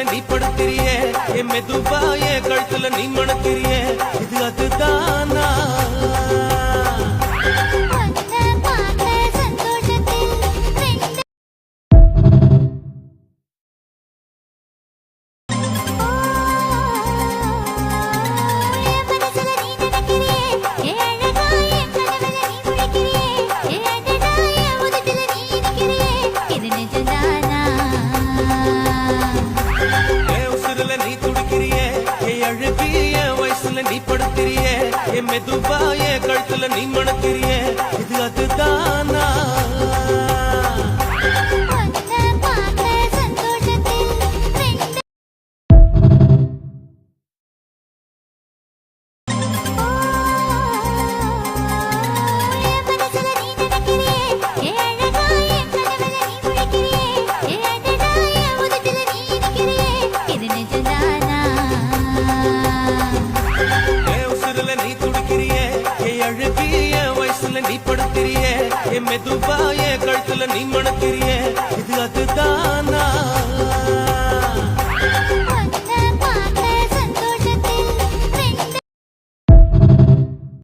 வயசுல நீ படுத்திரியே என் மெதுவா என் கழுத்துல நீ மணக்கிறியே இது அதுதானா நீ துடிக்கிறியே என் அழகிய வயசுல நீ படுத்திரியே என் மெதுவா என் கழுத்துல நீ மணக்கிறியே இது அதுதானா நீ துடிக்கிறியே என் அழகிய வயசுல நீ படுத்திரியே என் மெதுவா என் கழுத்து